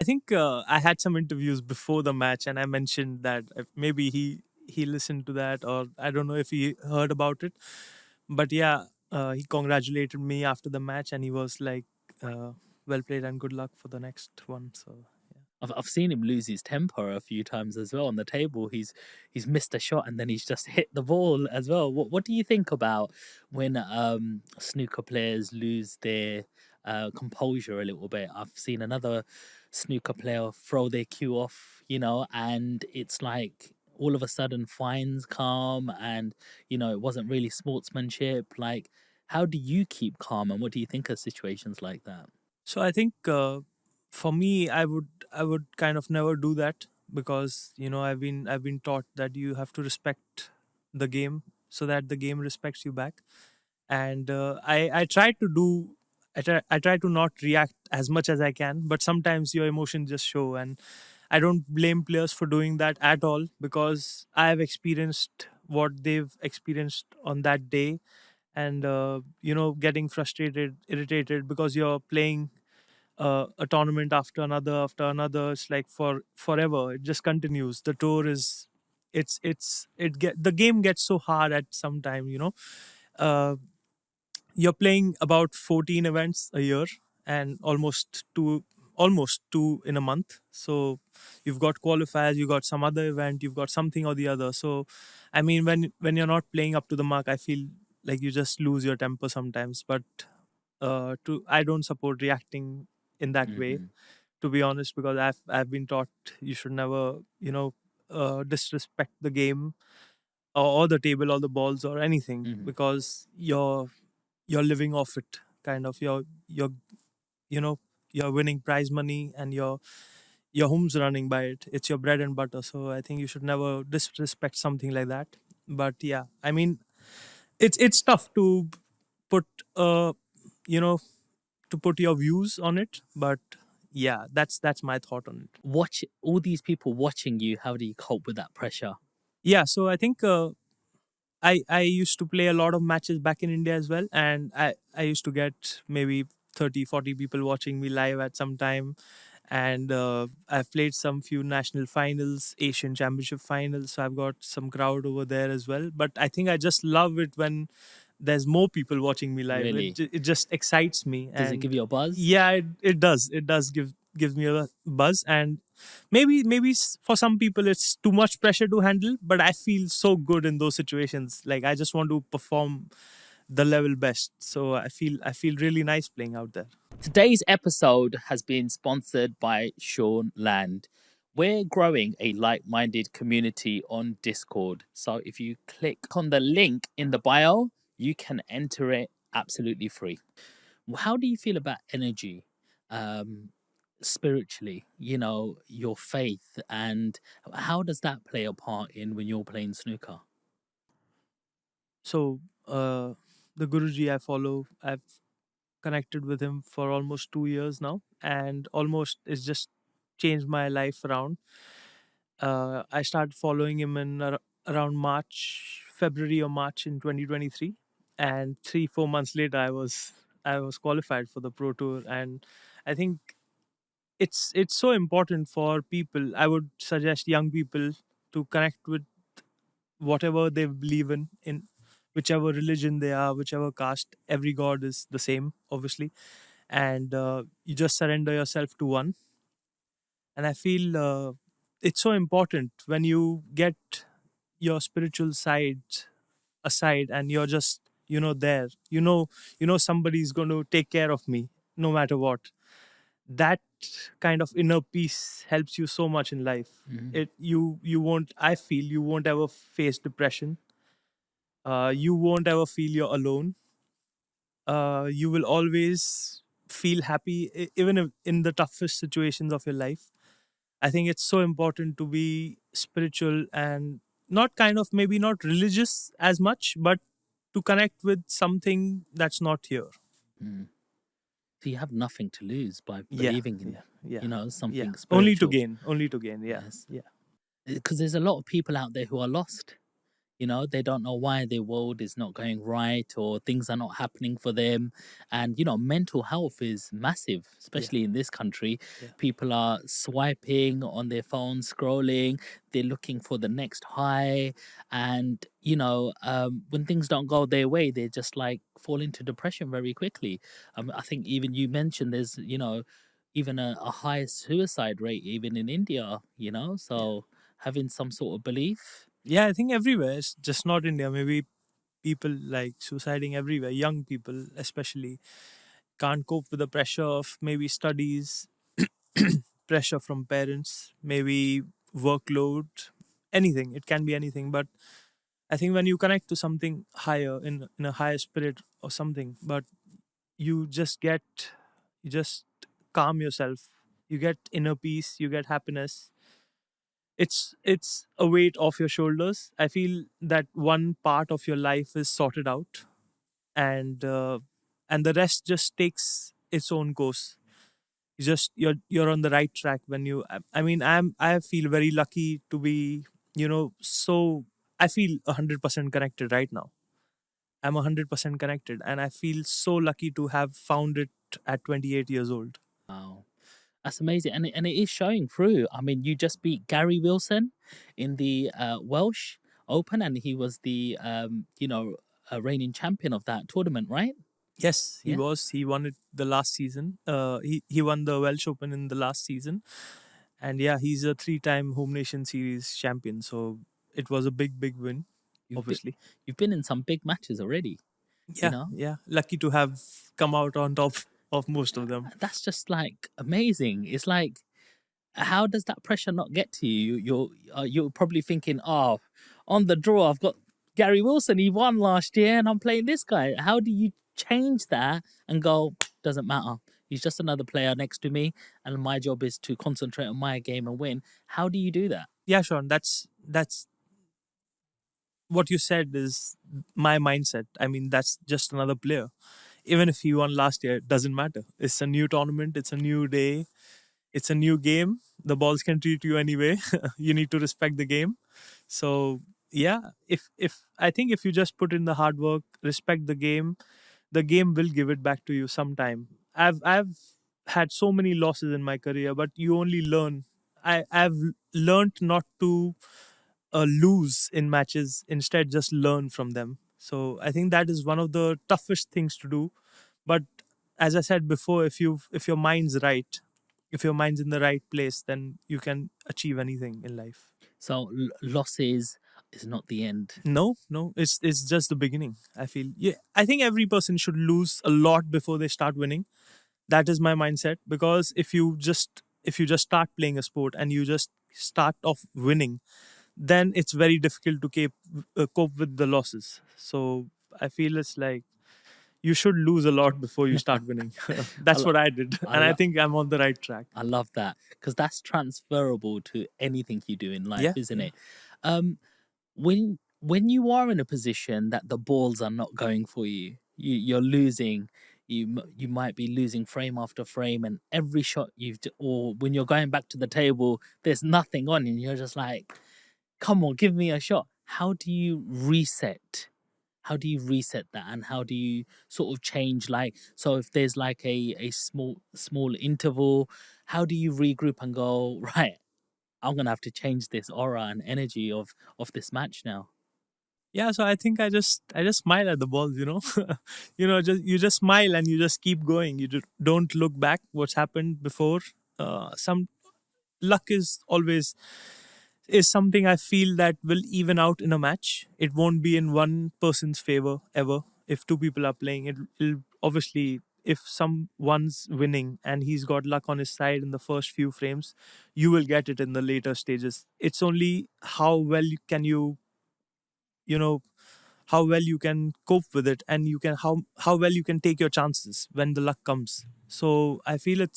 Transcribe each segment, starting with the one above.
think I had some interviews before the match, and I mentioned that maybe he listened to that, or I don't know if he heard about it. But yeah, he congratulated me after the match, and he was like, "Well played and good luck for the next one." So I've seen him lose his temper a few times as well on the table. He's missed a shot and then he's just hit the ball as well. What do you think about when snooker players lose their composure a little bit? I've seen another snooker player throw their cue off, and it's like all of a sudden fines come, and it wasn't really sportsmanship. Like, how do you keep calm, and what do you think of situations like that? so I think for me, I would kind of never do that, because I've been taught that you have to respect the game so that the game respects you back. And I try to do. I try to not react as much as I can, but sometimes your emotions just show, and I don't blame players for doing that at all, because I have experienced what they've experienced on that day. And getting frustrated, irritated, because you're playing a tournament after another. It's like for forever, it just continues. The tour is, it get the game gets so hard at some time. uh, you're playing about 14 events a year, and almost two in a month. So you've got qualifiers, you got some other event, you've got something or the other. So I mean, when you're not playing up to the mark, I feel like you just lose your temper sometimes. But to I don't support reacting in that way, Hmm. to be honest, because I've been taught you should never disrespect the game, or the table, or the balls, or anything, Hmm. because you're living off it, kind of. You're you know you're winning prize money, and your home's running by it. It's your bread and butter. So I think you should never disrespect something like that. But yeah, I mean, it's tough to put you know to put your views on it. But yeah, that's my thought on it. Watch all these people watching you. How do you cope with that pressure? Yeah, so I think I used to play a lot of matches back in India as well, and I used to get maybe 30-40 people watching me live at some time. And I've played some few national finals, Asian Championship finals, so I've got some crowd over there as well. But I think I just love it when there's more people watching me live. Really? It just excites me. Does it give And you a buzz? yeah, it does gives me a buzz. And maybe for some people it's too much pressure to handle, but I feel so good in those situations. Like, I just want to perform the level best. So I feel really nice playing out there. Today's episode has been sponsored by Sean Land. We're growing a like minded community on Discord. So if you click on the link in the bio, you can enter it absolutely free. How do you feel about energy um, spiritually? Your faith, and how does that play a part in when you're playing snooker? So the Guruji I follow, I've connected with him for almost 2 years now, and almost it's just changed my life around. I started following him in around February or March in 2023, and 3-4 months later, I was qualified for the Pro Tour. And I think it's so important for people. I would suggest young people to connect with whatever they believe in whichever religion they are, whichever caste. Every god is the same, obviously, and you just surrender yourself to one. And I feel it's so important when you get your spiritual side aside, and you're just there. Somebody's going to take care of me no matter what. That kind of inner peace helps you so much in life. Mhm. You won't I feel you won't ever face depression. You won't ever feel you're alone. You will always feel happy, even if in the toughest situations of your life. I think it's so important to be spiritual, and not kind of, maybe not religious as much, but to connect with something that's not here. Mm. So you have nothing to lose by Yeah, believing in, yeah, yeah, yeah. something Only to spiritual. gain, only to gain. Yeah, Yes. yeah. Because there's a lot of people out there who are lost. You know, they don't know why their world is not going right or things are not happening for them. And, you know, mental health is massive, Yeah, especially in this country. yeah, People are swiping on their phones, scrolling, they're looking for the next high. And, you know, when things don't go their way, they just like fall into depression very quickly. I think even you mentioned there's, you know, even a high suicide rate, even in India, you know, yeah. so having some sort of belief. Yeah, I think everywhere. It's just not India. Maybe people like suiciding everywhere. Young people, especially, can't cope with the pressure of maybe studies, pressure from parents, maybe workload, anything. It can be anything. But I think when you connect to something higher in a higher spirit or something, but you just get, you just calm yourself. You get inner peace. You get happiness. It's a weight off your shoulders. I feel that one part of your life is sorted out, and the rest just takes its own course. You're on the right track when you. I mean, I feel very lucky to be, so I feel 100% connected right now. I'm 100% connected, and I feel so lucky to have found it at 28 years old. Wow. That's amazing, and it is showing through. I mean, you just beat Gary Wilson in the Welsh Open, and he was the reigning champion of that tournament, right? Yes, he Yeah, was. He won it the last season. He won the Welsh Open in the last season, and yeah, he's a three-time Home Nation Series champion. So it was a big win, you've been obviously. you've been in some big matches already. You Yeah, know, yeah. Lucky to have come out on top of most of them. that's just like amazing. It's like, how does that pressure not get to you? You're probably thinking, oh, on the draw, I've got Gary Wilson. He won last year, and I'm playing this guy. How do you change that and go? Doesn't matter. He's just another player next to me, and my job is to concentrate on my game and win. How do you do that? Yeah, Sean. That's what you said is my mindset. I mean, that's just another player. Even if he won last year, it doesn't matter. It's a new tournament. It's a new day. It's a new game. The balls can treat you anyway. You need to respect the game. So yeah, if I think if you just put in the hard work, respect the game will give it back to you sometime. I've had so many losses in my career, but you only learn. I've learned not to lose in matches. Instead, just learn from them. So I think that is one of the toughest things to do. But as I said before, if your mind's right, if your mind's in the right place, then you can achieve anything in life. So losses is not the end. No, no, it's just the beginning. I feel, yeah. I think every person should lose a lot before they start winning. That is my mindset, because if you just start playing a sport and you just start off winning, then it's very difficult to cope with the losses. So I feel it's like you should lose a lot before you start winning. I, That's lo- what I did, I, and I lo- think I'm on the right track. I love that because that's transferable to anything you do in life, Yeah, isn't yeah. it? Um, when you are in a position that the balls are not going for you, you're losing. You might be losing frame after frame, and every shot or when you're going back to the table, there's nothing on, and you're just like, "Come on, give me a shot." How do you reset? How do you reset that, and how do you sort of change? Like, so if there's like a small interval, how do you regroup and go right? I'm gonna have to change this aura and energy of this match now. Yeah, so I think I just smile at the balls, just you just smile and you just keep going. You don't look back what's happened before. Some luck is something I feel that will even out in a match. It won't be in one person's favor ever. If two people are playing, it'll obviously, if someone's winning and he's got luck on his side in the first few frames, you will get it in the later stages. It's only how well you know how well you can cope with it, and you can how well you can take your chances when the luck comes. So I think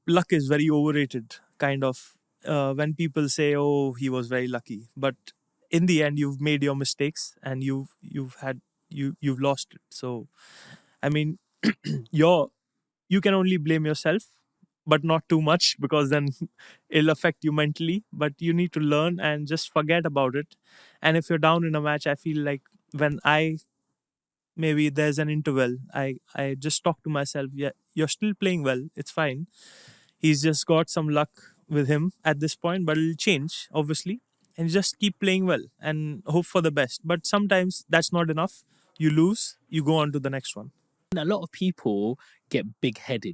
luck is very overrated, kind of. When people say, "Oh, he was very lucky," but in the end, you've made your mistakes and you've lost it. So I mean, you can only blame yourself, but not too much, because then it'll affect you mentally. But you need to learn and just forget about it. And if you're down in a match, I feel like when I maybe there's an interval, I just talk to myself, yeah, you're still playing well, it's fine. He's just got some luck with him at this point, but it'll change, obviously. And just keep playing well and hope for the best. But sometimes that's not enough. You lose, you go on to the next one. A lot of people get big headed